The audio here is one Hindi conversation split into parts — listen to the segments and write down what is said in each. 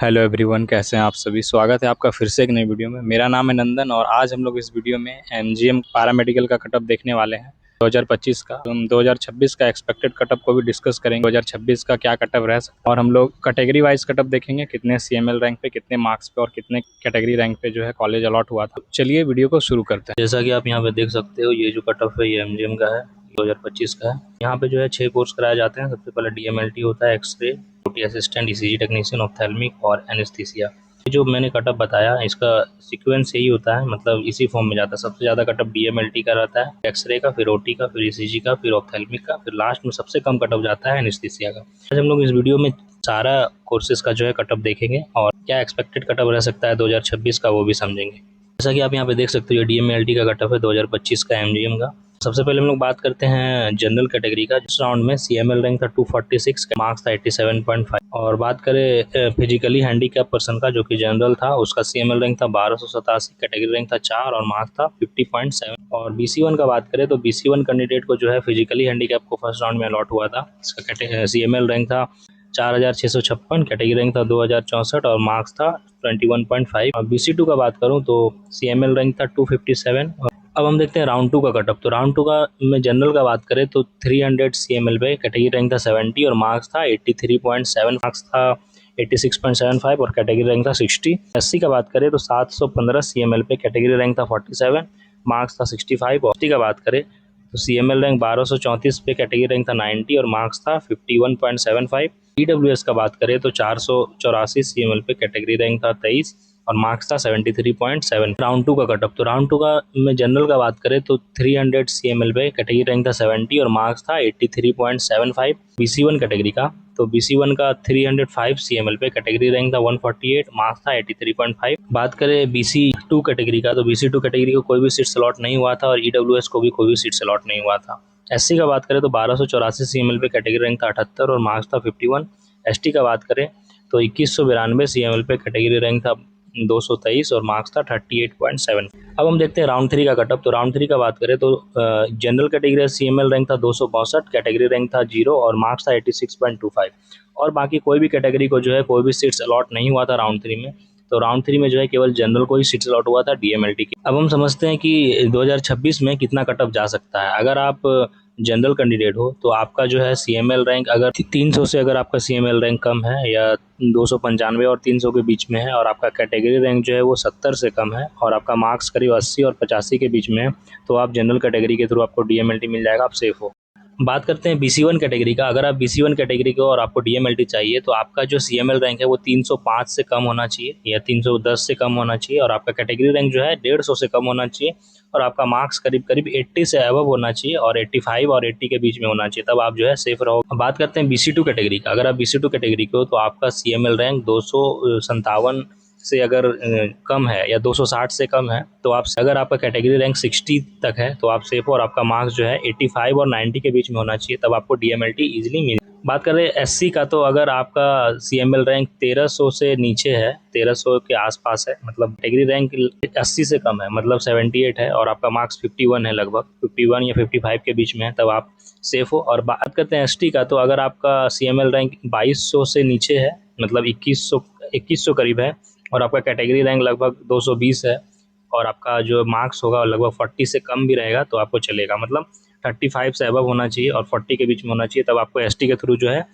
हेलो एवरीवन, कैसे हैं आप सभी। स्वागत है आपका फिर से एक नई वीडियो में। मेरा नाम है नंदन और आज हम लोग इस वीडियो में एमजीएम पैरामेडिकल का कटअप देखने वाले हैं 2025 का। हम 2026 का एक्सपेक्टेड कटअप को भी डिस्कस करेंगे, 2026 का क्या कटअप रह सकता है। और हम लोग कैटेगरी वाइज कटअप देखेंगे, कितने सीएमएल रैंक पे, कितने मार्क्स पे और कितने कैटेगरी रैंक पे जो है कॉलेज अलॉट हुआ था। चलिए वीडियो को शुरू करते हैं। जैसा कि आप यहाँ पे देख सकते हो, ये जो कटअप है ये एमजीएम का है, 2025 का है। यहाँ पे जो है 6 कोर्स कराए जाते हैं। सबसे पहले डीएमएलटी होता है, X ray, OT assistant, ECG technician, ophthalmic और एनेस्थीसिया। जो मैंने कटअप बताया इसका सीक्वेंस यही होता है, मतलब इसी फॉर्म में जाता है। सबसे ज़्यादा कटअप डीएमएलटी का रहता है, एक्सरे का, फिर ओटी का, फिर ईसीजी का, फिर ऑप्थेल्मिक का, फिर लास्ट में सबसे कम कटअप जाता है एनेस्थीसिया का। आज हम लोग इस वीडियो में सारा कोर्सेज का जो है कटअप देखेंगे और क्या एक्सपेक्टेड कटअप रह सकता है 2026 का वो भी समझेंगे। जैसा कि आप यहाँ पे देख सकते हो, ये डीएमएलटी का कटअप है 2025 का एमजीएम का। सबसे पहले हम लोग बात करते हैं जनरल कैटेगरी का। जिस राउंड में सीएमएल रैंक था 246, मार्क्स था 87.5। और बात करें फिजिकली हैंडीकैप पर्सन का, जो कि जनरल था, उसका सीएमएल रैंक था 1287, कैटेगरी रैंक था 4 और मार्क्स था 50.7। और बीसी1 का बात करें तो बीसी1 कैंडिडेट को जो है फिजिकली हैंडीकैप को फर्स्ट राउंड में अलॉट हुआ था। इसका सीएमएल रैंक था 4656, कैटेगरी रैंक था 2064 और मार्क्स था 21.5। और BC2 का बात करूं तो CML रैंक था 257। अब हम देखते हैं राउंड 2 का कटअप। तो राउंड 2 का में जनरल का बात करें तो 300 CML पे कैटेगरी रैंक था 70 और मार्क्स था 83.7, मार्क्स था 86.75 और कैटेगरी रैंक था 60। SC का बात करें तो 715 CML पे कैटेगरी रैंक था 47, मार्क्स था 65। और ST का बात करें तो CML रैंक 1234 पे कैटेगरी रैंक था 90 और मार्क्स था 51.75। EWS का बात करें तो 484 CML पे कैटेगरी रैंक था 23 और मार्क्स था 73.7। राउंड 2 का कटअप। तो राउंड 2 का में जनरल का बात करें तो 300 CML पे कैटेगरी रैंक था 70 और मार्क्स था 83.75। BC1 कैटेगरी का तो BC1 का 305 CML पे कैटेगरी रैंक था 148, मार्क्स था 83.5। बात करें BC2 कैटेगरी का तो BC2 कैटेगरी को कोई भी सीट अलॉट नहीं हुआ था और EWS को भी कोई भी सीट अलॉट नहीं हुआ था। SC का बात करें तो 1284 CML पे कैटेगरी रैंक था 78 और मार्क्स था 51। ST का बात करें तो 2192 CML पे कैटेगरी रैंक था 223 और मार्क्स था 38.7। अब हम देखते हैं राउंड 3 का कटअप। तो राउंड 3 का बात करें तो जनरल कैटेगरी CML रैंक था 262, कैटेगरी रैंक था 0 और मार्क्स था 86.25। और बाकी कोई भी कैटेगरी को जो है कोई भी सीट्स अलॉट नहीं हुआ था राउंड 3 में। तो राउंड 3 में जो है केवल जनरल को ही सीट्स अलॉट हुआ था डीएमएलटी की। अब हम समझते हैं कि 2026 में कितना कटअप जा सकता है। अगर आप जनरल कैंडिडेट हो तो आपका जो है सीएमएल रैंक अगर 300 से अगर आपका सीएमएल रैंक कम है या 295 और 300 के बीच में है और आपका कैटेगरी रैंक जो है वो 70 से कम है और आपका मार्क्स करीब 80 और 85 के बीच में है, तो आप जनरल कैटेगरी के थ्रू आपको डीएमएलटी मिल जाएगा, आप सेफ हो। बात करते हैं BC1 कैटेगरी का। अगर आप BC1 कैटेगरी को और आपको डीएमएलटी चाहिए तो आपका जो सीएमएल रैंक है वो 305 से कम होना चाहिए या 310 से कम होना चाहिए और आपका कैटेगरी रैंक जो है 150 से कम होना चाहिए और आपका मार्क्स करीब करीब 80 से अबव होना चाहिए और 85 और 80 के बीच में होना चाहिए, तब आप जो है सेफ रहो। बात करते हैं BC2 कैटेगरी का। अगर आप BC2 कैटेगरी को तो आपका सीएमएल रैंक 257 से अगर कम है या 260 से कम है तो आप, अगर आपका कैटेगरी रैंक 60 तक है तो आप सेफ हो और आपका मार्क्स जो है 85 और 90 के बीच में होना चाहिए, तब आपको डीएमएलटी इजीली मिल। बात करें एससी का तो अगर आपका सीएमएल रैंक 1300 से नीचे है, 1300 के आसपास है, मतलब कैटेगरी रैंक 80 से कम है, मतलब 78 है और आपका मार्क्स 51 है, लगभग 51 या 55 के बीच में है, तब आप सेफ हो। और बात करते हैं एसटी का तो अगर आपका सीएमएल रैंक 2200 से नीचे है, मतलब 2100 करीब है और आपका कैटेगरी रैंक लगभग 220 है और आपका जो मार्क्स होगा लगभग 40 से कम भी रहेगा तो आपको चलेगा, मतलब 35 से अबव होना चाहिए और 40 के बीच में होना चाहिए, तब आपको एसटी के थ्रू जो है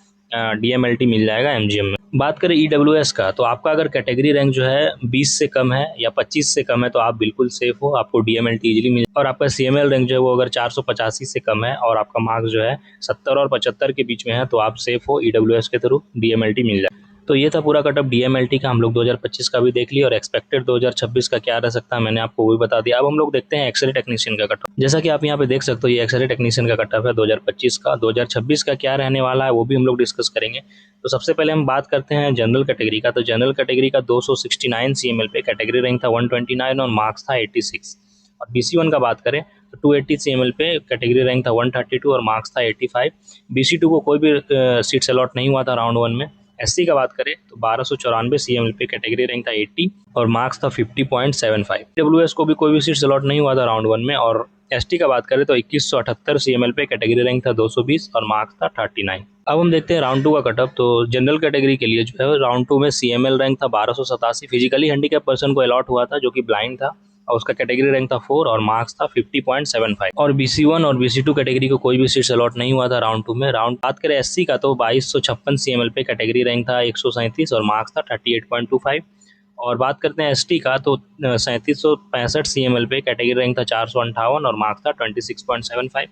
डीएमएलटी मिल जाएगा एमजीएम में। बात करें ईडब्ल्यूएस का तो आपका अगर कैटेगरी रैंक जो है 20 से कम है या 25 से कम है तो आप बिल्कुल सेफ हो, आपको डीएमएलटी इजीली मिल। और आपका सीएमएल रैंक जो है वो अगर 485 से कम है और आपका मार्क्स जो है 70 और 75 के बीच में है तो आप सेफ हो, ईडब्ल्यूएस के थ्रू डीएमएलटी मिल जाए। तो ये था पूरा कटअप डीएमएलटी का। हम लोग 2025 का भी देख लिया और एक्सपेक्टेड 2026 का क्या रह सकता है मैंने आपको वो भी बता दिया। अब हम लोग देखते हैं एक्सरे टेक्नीशियन का कटअप। जैसा कि आप यहाँ पे देख सकते हो, ये एक्सरे टेक्नीशियन का कटअप है 2025 का। 2026 का क्या रहने वाला है वो भी हम लोग डिस्कस करेंगे। तो सबसे पहले हम बात करते हैं जनरल कैटेगरी का। तो जनरल कैटेगरी का 269 CML पे कैटेगरी रैंक था 129 और मार्क्स था 86। और BC1 का बात करें तो 280 CML पे कैटेगरी रैंक था 132 और मार्क्स था 85। BC2 को कोई भी सीट अलॉट नहीं हुआ था राउंड 1 में। एससी का बात करें तो 1294 CML पे कैटेगरी रैंक था 80 और मार्क्स था 50.75। डब्ल्यूएस को भी कोई भी सीट अलॉट नहीं हुआ था राउंड 1 में और एसटी का बात करें तो 2178 CML पे कैटेगरी रैंक था 220 और मार्क्स था 39। अब हम देखते हैं राउंड 2 का कटअप। तो जनरल कैटेगरी के लिए जो है राउंड 2 में CML रैंक था 1287, फिजिकली हैंडीकैप पर्सन को अलॉट हुआ था जो कि ब्लाइंड था, और उसका कैटेगरी रैंक था 4 और मार्क्स था 50.75। और BC1 और BC2 कैटेगरी को कोई भी सीट्स अलॉट नहीं हुआ था राउंड 2 में। बात करें SC का तो 2256 CML पे कैटेगरी रैंक था 137 और मार्क्स था 38.25। और बात करते हैं एसटी का तो 3765 CML पे कैटेगरी रैंक था 458 और मार्क्स था 26.75।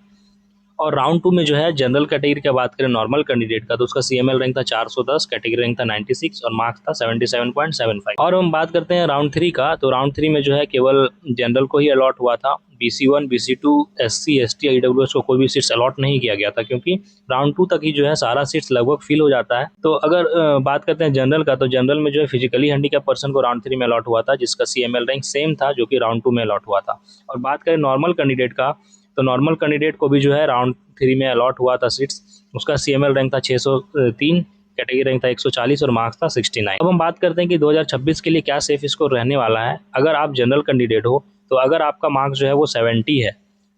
और राउंड 2 में जो है जनरल कैटेगरी की बात करें नॉर्मल कैंडिडेट का तो उसका CML रैंक था 410, कैटेगरी रैंक था 96 और मार्क्स था 77.75। और हम बात करते हैं राउंड 3 का तो राउंड 3 में जो है केवल जनरल को ही अलॉट हुआ था। BC1, BC2, SC, ST, EWS को कोई भी सीट्स अलॉट नहीं किया गया था, क्योंकि राउंड 2 तक ही जो है सारा सीट्स लगभग फिल हो जाता है। तो अगर बात करते हैं जनरल का तो जनरल में जो है फिजिकली हैंडीकैप पर्सन को राउंड 3 में अलॉट हुआ था, जिसका CML रैंक सेम था जो कि राउंड 2 में अलॉट हुआ था। और बात करें नॉर्मल कैंडिडेट का तो नॉर्मल कैंडिडेट को भी जो है राउंड 3 में अलॉट हुआ था सीट्स, उसका CML रैंक था 603, कैटेगरी रैंक था 140 और मार्क्स था 69। अब हम बात करते हैं कि 2026 के लिए क्या सेफ स्कोर रहने वाला है। अगर आप जनरल कैंडिडेट हो तो अगर आपका मार्क्स जो है वो 70 है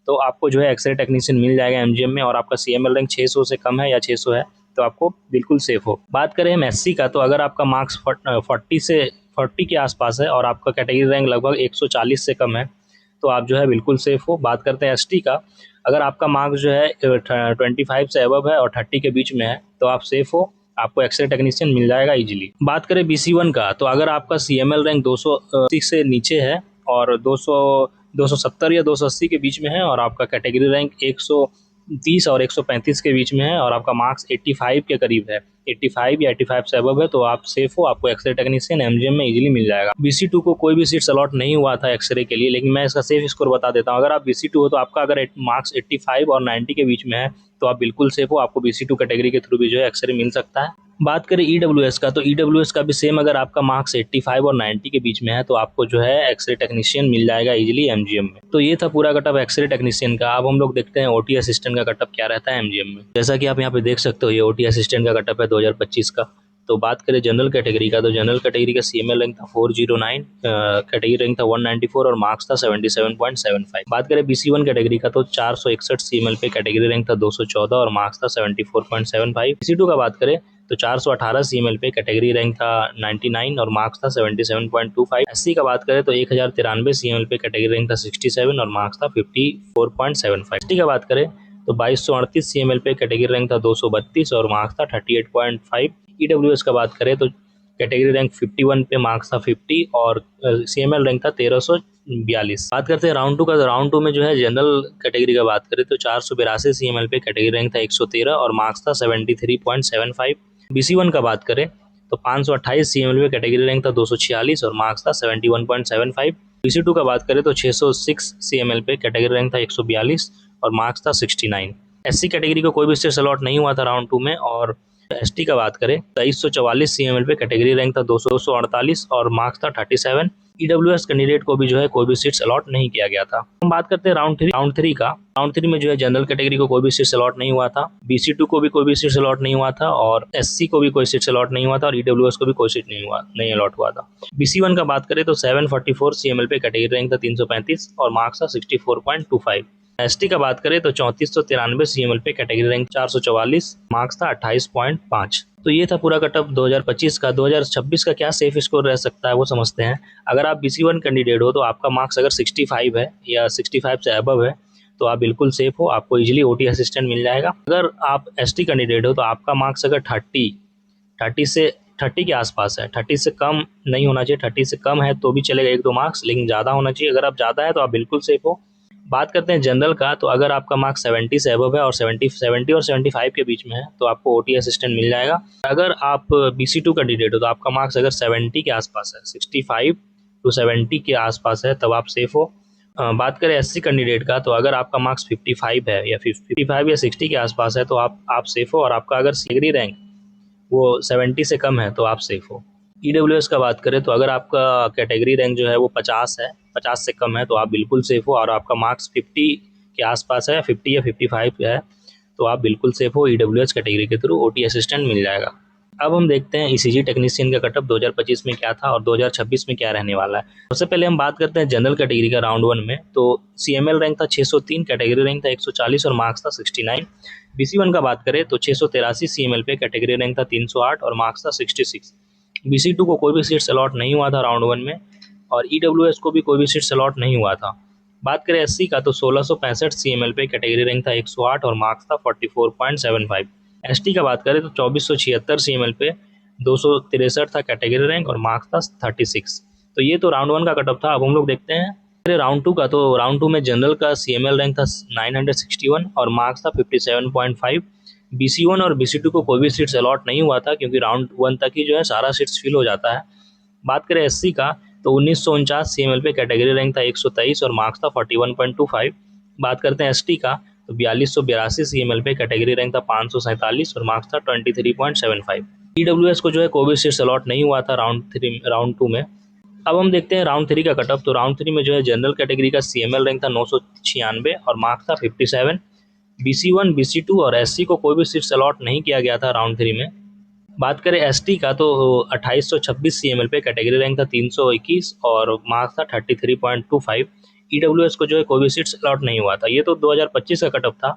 तो आपको जो है एक्सरे टेक्नीशियन मिल जाएगा MGM में, और आपका CML रैंक 600 से कम है या 600 है तो आपको बिल्कुल सेफ हो। बात करें हम SC का तो अगर आपका मार्क्स 40 के आसपास है और आपका कैटेगरी रैंक लगभग 140 से कम है तो आप जो है बिल्कुल सेफ हो। बात करते हैं ST का, अगर आपका मार्क्स जो है 25 से अबव है और 30 के बीच में है तो आप सेफ हो, आपको एक्सरे टेक्नीशियन मिल जाएगा इजीली। बात करें BC1 का तो अगर आपका CML रैंक 280 से नीचे है और 270 या 280 के बीच में है और आपका कैटेगरी रैंक 130 और 135 के बीच में है और आपका मार्क्स 85 के करीब है, 85 या 85 से अबव है तो आप सेफ हो, आपको एक्सरे टेक्नीशियन MGM में इजीली मिल जाएगा। BC2 को कोई भी सीट्स अलॉट नहीं हुआ था एक्सरे के लिए, लेकिन मैं इसका सेफ स्कोर बता देता हूँ। अगर आप BC2 हो तो आपका अगर मार्क्स 85 और 90 के बीच में है तो आप बिल्कुल सेफ हो, आपको BC2 कैटेगरी के थ्रू भी जो है एक्सरे मिल सकता है। बात करें EWS का तो EWS का भी सेम, अगर आपका मार्क्स 85 और 90 के बीच में है तो आपको जो है एक्सरे टेक्नीशियन मिल जाएगा इजीली MGM में। तो ये था पूरा कटअप एक्सरे टेक्नीशियन का। अब हम लोग देखते हैं OT असिस्टेंट का कटअप क्या रहता है MGM में। जैसा कि आप यहाँ पे देख सकते हो ये OT असिस्टेंट का कटअप है 2025 का। तो बात करें जनरल कैटेगरी का तो जनरल कैटेगरी का CML रैंक था 409, कैटेगरी रैंक था 194 और मार्क्स था 77.75। बात करें BC1 कैटेगरी का तो 461 CML पे कैटेगरी रैंक था 214 और मार्क्स था 74.75। BC2 का बात करें तो 418 CML पे कैटेगरी रैंक था 99 और मार्क्स था 77.25। SC का बात करें तो 1093 CML पे कैटेगरी रैंक था 67 और मार्क्स था 54.75। ST का बात करें तो 2238 CML पे कैटेगरी रैंक था 232 और मार्क्स था 38.5। EWS का बात करें तो कैटेगरी रैंक 51 पे मार्क्स था 50 और CML रैंक था 1342। बात करते हैं राउंड 2 का तो राउंड 2 में जो है जनरल कैटेगरी का बात करें तो 482 CML पे कैटेगरी रैंक था 113 और मार्क्स था 73.75। BC1 का बात करें तो 528 CML पे कैटेगरी रैंक था 246 और मार्क्स था 71.75। BC2 का बात करें तो 606 CML पे कैटेगरी रैंक था 142 और मार्क्स था 69। SC कैटेगरी को कोई भी सीट्स अलॉट नहीं हुआ था राउंड 2 में। और ST का बात करें 2344 CML पे कैटेगरी रैंक था 248 और मार्क्स था 37। EWS कैंडिडेट को भी जो है कोई भी सीट्स अलॉट नहीं किया गया था। हम बात करते हैं राउंड 3 का। राउंड 3 में जो है जनरल कैटेगरी को कोई भी सीट्स अलॉट नहीं हुआ था, BC2 को भी कोई भी सीट्स अलॉट नहीं हुआ था और SC को भी कोई सीट्स अलॉट नहीं हुआ था और EWS को भी कोई सीट नहीं अलॉट हुआ था। BC1 का बात करें तो 744 CML पे कैटेगरी रैंक था 335 और मार्क्स था 64.25। ST का बात करें तो 3493 CML पे कैटेगरी रैंक 444, मार्क्स था 28.5। तो ये था पूरा कटअप 2025 का। 2026 का क्या सेफ स्कोर रह सकता है वो समझते हैं। अगर आप BC1 कैंडिडेट हो तो आपका मार्क्स अगर 65 है या 65 से अबव है तो आप बिल्कुल सेफ हो, आपको इजीली OT असिस्टेंट मिल जाएगा। अगर आप ST कैंडिडेट हो तो आपका मार्क्स अगर 30 के आसपास है, 30 से कम नहीं होना चाहिए, 30 से कम है तो भी चलेगा 1-2 मार्क्स, लेकिन ज़्यादा होना चाहिए। अगर आप ज़्यादा है तो आप बिल्कुल सेफ हो। बात करते हैं जनरल का तो अगर आपका मार्क्स 70 से अबव है और 70 और 75 के बीच में है तो आपको OT असिस्टेंट मिल जाएगा। अगर आप BC2 कैंडिडेट हो तो आपका मार्क्स अगर 70 के आसपास है, 65 to 70 के आसपास है तब आप सेफ हो। बात करें SC कैंडिडेट का तो अगर आपका मार्क्स 55 है या 55 या 60 के आसपास है तो आप सेफ हो और आपका अगर कैटेगरी रैंक वो 70 से कम है तो आप सेफ हो। EWS का बात करें तो अगर आपका कैटेगरी रैंक जो है वो 50 है, 50 से कम है तो आप बिल्कुल सेफ हो और आपका मार्क्स 50 के आसपास है, 50 या 55 है तो आप बिल्कुल सेफ हो। EWS कैटेगरी के थ्रू OT असिस्टेंट मिल जाएगा। अब हम देखते हैं ईसीजी टेक्नीशियन का कटअप 2025 में क्या था और 2026 में क्या रहने वाला है। सबसे पहले हम बात करते हैं जनरल कैटेगरी का राउंड 1 में। तो सीएमएल रैंक था 603, कैटेगरी रैंक था 140 और मार्क्स था 69। बीसी1 का बात करें तो 683 सीएमएल पे, कैटेगरी रैंक था 308 और मार्क्स था 66। बीसी2 को कोई भी सीट्स अलॉट नहीं हुआ था राउंड 1 में, और ईडब्ल्यूएस को भी कोई भी सीट्स अलॉट नहीं हुआ था। बात करें एससी का तो 1665 सीएमएल पे, कैटेगरी रैंक था 108 और मार्क्स था 44.75। एसटी का बात करें तो 2476 सीएमएल पे, 263 था कैटेगरी रैंक और मार्क्स था 36। तो ये तो राउंड 1 का कटअप था। अब हम लोग देखते हैं राउंड 2 का। तो राउंड 2 में जनरल का सीएमएल रैंक था 961 और मार्क्स था 57.5। बीसी1 और बीसी2 को कोई भी सीट्स अलॉट नहीं हुआ था, क्योंकि राउंड 1 तक ही जो है सारा सीट्स फिल हो जाता है। बात करें एससी का तो 1949 सीएमएल पे, कैटेगरी रैंक था 123 और मार्क्स था 41.25। बात करते हैं एसटी का तो 4282 सीएमएल पे, कैटेगरी रैंक था 547 और मार्क्स था 23.75। ईडब्ल्यूएस को जो है कोई भी सीट्स अलॉट नहीं हुआ था राउंड 2 में। अब हम देखते हैं राउंड 3 का कटअप। तो राउंड 3 में जो है जनरल कैटेगरी का सीएमएल रैंक था 996 और मार्क्स था 57। बीसी1, बीसी2 और एससी को कोई भी सीट्स अलॉट नहीं किया गया था राउंड 3 में। बात करें एसटी का तो 2826 सीएमएल पे, कैटेगरी रैंक था 321 और मार्क्स था 33.25। ईडब्ल्यूएस को जो है कोई भी सीट्स अलॉट नहीं हुआ था। ये तो 2025 का कटअप था।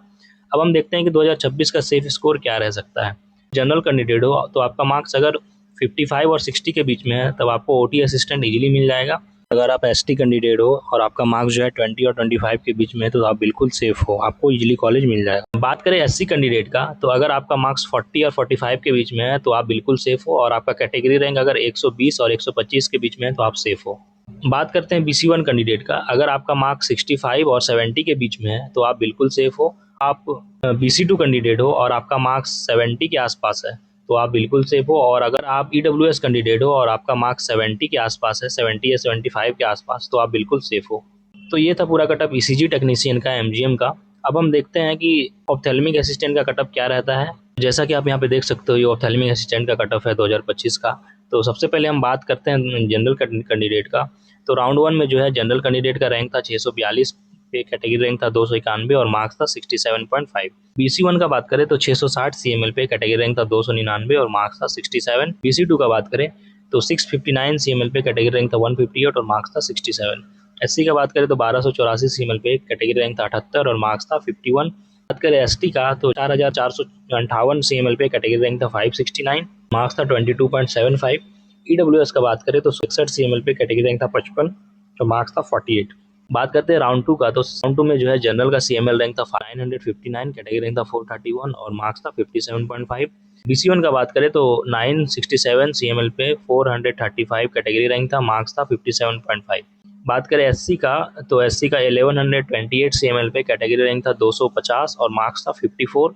अब हम देखते हैं कि 2026 का सेफ स्कोर क्या रह सकता है। जनरल कैंडिडेट हो तो आपका मार्क्स अगर 55 और 60 के बीच में है तब आपको ओटी असिस्टेंट इजीली मिल जाएगा। अगर आप एसटी कैंडिडेट हो और आपका मार्क्स जो है 20 और 25 के बीच में है तो आप बिल्कुल सेफ हो, आपको इजीली कॉलेज मिल जाएगा। बात करें एससी कैंडिडेट का तो अगर आपका मार्क्स 40 और 45 के बीच में है तो आप बिल्कुल सेफ हो, और आपका कैटेगरी रैंक अगर 120 और 125 के बीच में है तो आप सेफ हो। बात करते हैं बीसी1 कैंडिडेट का। अगर आपका मार्क्स 65 और 70 के बीच में है तो आप बिल्कुल सेफ हो। आप बीसी2 कैंडिडेट हो और आपका मार्क्स 70 के आसपास है तो आप बिल्कुल सेफ हो। और अगर आप ईडब्ल्यूएस कैंडिडेट हो और आपका मार्क्स 70 के आसपास है, 70 या 75 के आसपास, तो आप बिल्कुल सेफ हो। तो ये था पूरा कटअप ईसीजी टेक्नीशियन का, एमजीएम का। अब हम देखते हैं कि ऑप्थेल्मिक असिस्टेंट का कटअप क्या रहता है। जैसा कि आप यहाँ पे देख सकते हो, ये ऑप्थेल्मिक असिस्टेंट का कटअप है 2025 का। तो सबसे पहले हम बात करते हैं जनरल कैंडिडेट का। तो राउंड 1 में जो है जनरल कैंडिडेट का रैंक था 642 पे, कैटेगरी रैंक था 291 और मार्क्स था 67.5। बीसी1 का बात करें तो 660 सीएमएल पे, कैटेगरी रैंक था 299 और मार्क्स था 67। बीसी2 का बात करें तो 659 सीएमएल पे, कैटेगरी रैंक था 158 और मार्क्स था 67। एससी का बात करें तो 1284 सीएमएल पे, कैटेगरी रैंक था 78 और मार्क्स था 51। बात करें एसटी का तो 4458 सीएमएल पे, कैटेगरी रैंक था 569, मार्क्स था 22.75। ईडब्ल्यूएस का बात करें तो 61 सीएमएल पे, कैटेगरी रैंक था 55 और मार्क्स था 48। बात करते हैं राउंड 2 का। तो राउंड 2 में जो है जनरल का सीएमएल रैंक था 959, कैटेगरी रैंक था 431 और मार्क्स था 57.5। बीसी1 का बात करें तो 967 सीएमएल पे, 435 कैटेगरी रैंक था, मार्क्स था 57.5। बात करें एससी का तो एससी का 1128 सीएमएल पे, कैटेगरी रैंक था 250 और मार्क्स था 54।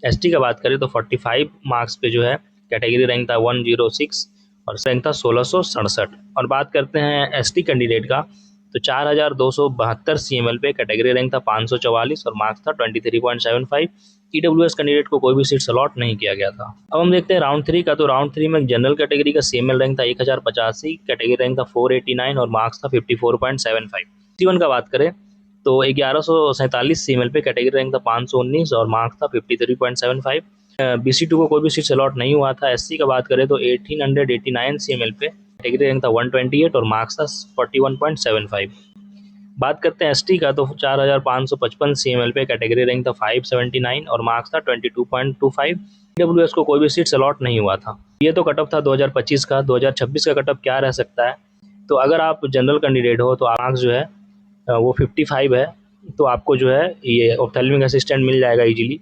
एसटी का बात करें तो 45 मार्क्स पे जो है कैटेगरी रैंक था 106 और रैंक था 1667। और बात करते हैं एसटी कैंडिडेट का तो 4272 सीएमएल पे, कैटेगरी रैंक था 544 और मार्क्स था 23.75। ईडब्ल्यूएस कैंडिडेट को कोई भी सीट्स अलॉट नहीं किया गया था। अब हम देखते हैं राउंड 3 का। तो राउंड 3 में जनरल कैटेगरी का सीएमएल रैंक था 1085, कैटेगरी रैंक था 489 और मार्क्स था 54.75। बीसी1 का बात करें तो 1147 सीएमएल पे, कैटेगरी रैंक था 519 और मार्क्स था 53.75। बीसी2 को कोई भी सीट्स अलॉट नहीं हुआ था। एससी का बात करें तो 1889 सीएमएल पे, कैटेगरी रैंक था 128 और मार्क्स था 41.75। बात करते हैं एसटी का तो 4555 सीएमएल पे, कैटेगरी रैंक था 579 और मार्क्स था 22.25। ईडब्ल्यूएस को कोई भी सीट्स अलॉट नहीं हुआ था। ये तो कटअप था 2025 का। 2026 का कटअप क्या रह सकता है। तो अगर आप जनरल कैंडिडेट हो तो मार्क्स जो है वो 55 है तो आपको जो है ये ऑप्थेल्मिक असिस्टेंट मिल जाएगा इजीली।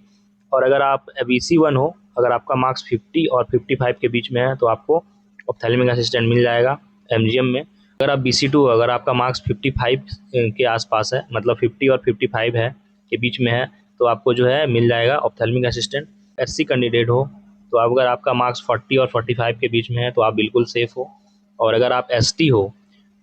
और अगर आप बीसी1 हो, अगर आपका मार्क्स 50 और 55 के बीच में है तो आपको ऑप्थेल्मिक असिस्टेंट मिल जाएगा एमजीएम में। अगर आप बीसी2 अगर आपका मार्क्स 55 के आसपास है, मतलब 50 और 55 है के बीच में है, तो आपको जो है मिल जाएगा ऑप्थेल्मिक असिस्टेंट। एससी कैंडिडेट हो तो अगर आपका मार्क्स 40 और 45 के बीच में है तो आप बिल्कुल सेफ हो। और अगर आप एसटी हो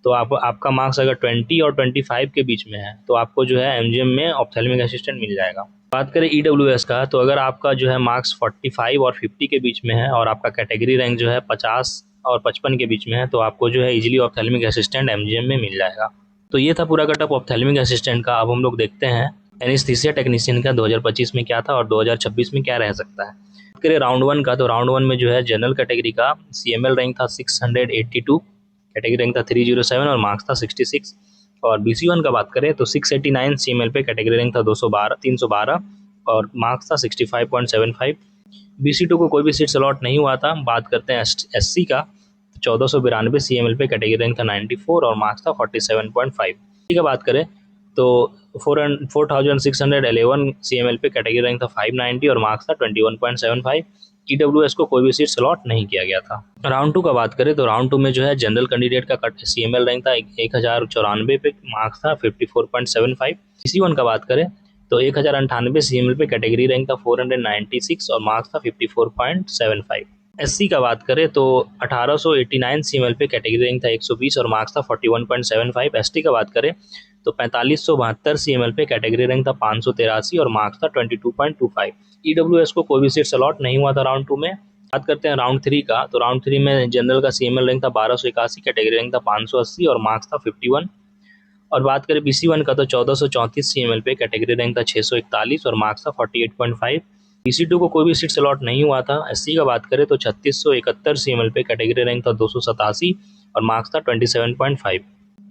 तो आपका मार्क्स अगर 20 और 25 के बीच में है तो आपको जो है एमजीएम में ऑप्थेल्मिक असिस्टेंट मिल जाएगा। बात करें ईडब्ल्यूएस का तो अगर आपका जो है मार्क्स 45 और 50 के बीच में है और आपका कैटेगरी रैंक जो है 50 और 55 के बीच में है तो आपको जो है इजीली ऑप्थेल्मिक असिस्टेंट एमजीएम में मिल जाएगा। तो ये था पूरा कटअप ऑप्थेल्मिक असिस्टेंट का। अब हम लोग देखते हैं एनेस्थीसिया टेक्नीशियन का 2025 में क्या था और 2026 में क्या रह सकता है। करें राउंड 1 का, तो राउंड 1 में जो है जनरल कैटेगरी का CML रैंक था 682, कैटेगरी रैंक था 307 और मार्क्स था 66। और BC1 का बात करें तो 689 CML पे, कैटेगरी रैंक था 312 और मार्क्स था 65.75। BC2 को कोई भी सीट्स अलॉट नहीं हुआ था। बात करते हैं SC का, 1492 CML पे, कैटेगरी रैंक था 94 और मार्क्स था 47.5। की बात करें तो 4611 CML पे, कैटेगरी रैंक था 590 और मार्क्स था 21.75। EWS को कोई भी सीट अलॉट नहीं किया गया था। राउंड 2 का बात करें तो राउंड 2 में जो है जनरल कैंडिडेट का CML रैंक था 1094 पे, मार्क्स था 54.75। BC1 का बात करें तो 1098 CML पे, कैटेगरी रैंक था 496 और मार्क्स था 54.75। SC का बात करें तो 1889 CML पे, कैटेगरी रैंक था 120 और मार्क्स था 41.75। ST का बात करें तो 4572 CML पे, कैटेगरी रैंक था 583 और मार्क्स था 22.25। EWS को कोई भी सीट अलॉट नहीं हुआ था राउंड 2 में। बात करते हैं राउंड 3 का, तो राउंड 3 में जनरल का CML रैंक था 1281, कैटेगरी रैंक था 580 और मार्क्स था 51। और बात करें BC1 का तो 1434 CML पे, कैटेगरी रैंक था 641 और मार्क्स था 48.5। BC2 को कोई भी सीट्स अलॉट नहीं हुआ था। SC का बात करें तो 3671 CML पे, कैटेगरी रैंक था 287 और मार्क्स था 27.5।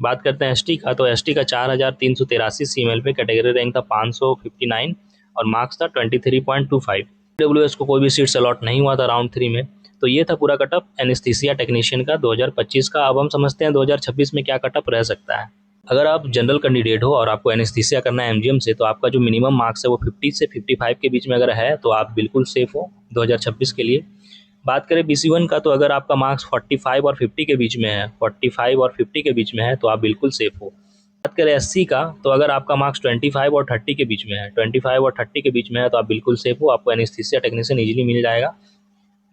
बात करते हैं ST का, तो ST का 4383 CML पे, कैटेगरी रैंक था 559 और मार्क्स था 23.25। EWS को कोई भी सीट्स अलॉट नहीं हुआ था राउंड 3 में। तो ये था पूरा कटअप एनेस्थीसिया टेक्नीशियन का 2025 का। अब हम समझते हैं 2026 में क्या कटअप रह सकता है। अगर आप जनरल कैंडिडेट हो और आपको एनेस्थीसिया करना है MGM से, तो आपका जो मिनिमम मार्क्स है वो 50 से 55 के बीच में अगर है तो आप बिल्कुल सेफ हो 2026 के लिए। बात करें BC1 का, तो अगर आपका मार्क्स 45 और 50 के बीच में है, 45 और 50 के बीच में है तो आप बिल्कुल सेफ हो। बात करें SC का, तो अगर आपका मार्क्स 25 और 30 के बीच में है, 25 और 30 के बीच में है तो आप बिल्कुल सेफ हो, आपको एनेस्थीसिया टेक्नीशियन इजीली मिल जाएगा।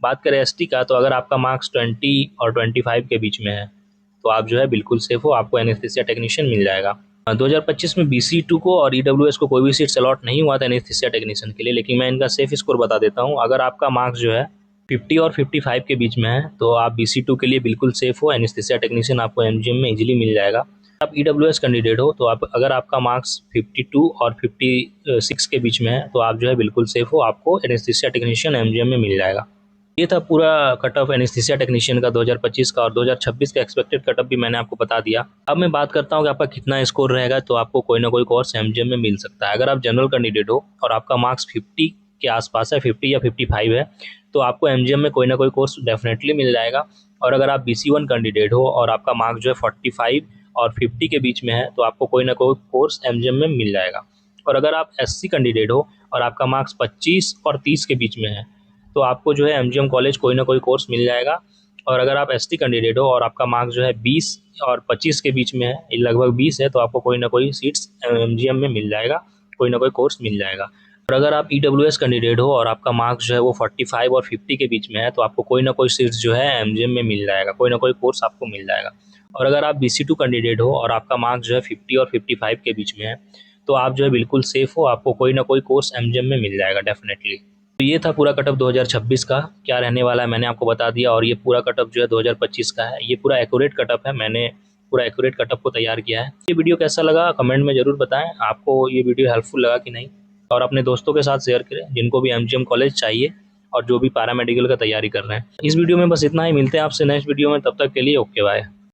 बात करें ST का, तो अगर आपका मार्क्स 20 और 25 के बीच में है तो आप जो है बिल्कुल सेफ हो, आपको एनेस्थीसिया टेक्नीशियन मिल जाएगा। 2025 में BC2 को और EWS को कोई भी सीट्स अलॉट नहीं हुआ था एनेस्थीसिया टेक्नीशियन के लिए, लेकिन मैं इनका सेफ स्कोर बता देता हूँ। अगर आपका मार्क्स जो है 50 और 55 के बीच में है तो आप BC2 के लिए बिल्कुल सेफ हो, एनेस्थीसिया टेक्नीशियन आपको MGM में इजीली मिल जाएगा। आप EWS कैंडिडेट हो तो आप अगर आपका मार्क्स 52 और 56 के बीच में है तो आप जो है बिल्कुल सेफ हो, आपको एनेस्थीसिया टेक्नीशियन MGM में मिल जाएगा। ये था पूरा कटअप एनेस्थीसिया टेक्नीशियन का 2025 का, और 2026 का एक्सपेक्टेड कटअप भी मैंने आपको बता दिया। अब मैं बात करता हूँ कि आपका कितना स्कोर रहेगा, तो आपको कोई ना कोई कोर्स MGM में मिल सकता है। अगर आप जनरल कैंडिडेट हो और आपका मार्क्स 50 के आसपास है, 50 या 55 है, तो आपको MGM में कोई ना कोई कोर्स डेफिनेटली मिल जाएगा। और अगर आप BC1 कैंडिडेट हो और आपका मार्क्स जो है 45 और 50 के बीच में है तो आपको कोई ना कोई कोर्स MGM में मिल जाएगा। और अगर आप SC कैंडिडेट हो और आपका मार्क्स 25 और 30 के बीच में है तो आपको जो है MGM कॉलेज कोई ना कोई कोर्स मिल जाएगा। और अगर आप ST कैंडिडेट हो और आपका मार्क्स जो है 20 और 25 के बीच में है, लगभग 20 है, तो आपको कोई ना कोई सीट्स MGM में मिल जाएगा, कोई ना कोई कोर्स मिल जाएगा। और अगर आप EWS कैंडिडेट हो और आपका मार्क्स जो है वो 45 और 50 के बीच में है तो आपको कोई ना कोई सीट्स जो है MGM में मिल जाएगा, कोई ना कोई कोर्स आपको मिल जाएगा। और अगर आप BC2 कैंडिडेट हो और आपका मार्क्स जो है 50 और 55 के बीच में है तो आप जो है बिल्कुल सेफ हो, आपको कोई ना कोई कोर्स MGM में मिल जाएगा डेफिनेटली। तो ये था पूरा कटअप 2026 का, क्या रहने वाला है मैंने आपको बता दिया। और ये पूरा कटअप जो है 2025 का है, ये पूरा एक्यूरेट कटअप है, मैंने पूरा एक्यूरेट कटअप को तैयार किया है। ये वीडियो कैसा लगा कमेंट में ज़रूर बताएं, आपको ये वीडियो हेल्पफुल लगा कि नहीं। और अपने दोस्तों के साथ शेयर करें जिनको भी MGM कॉलेज चाहिए और जो भी पैरामेडिकल का तैयारी कर रहे हैं। इस वीडियो में बस इतना ही, मिलते हैं आपसे नेक्स्ट वीडियो में, तब तक के लिए ओके बाय।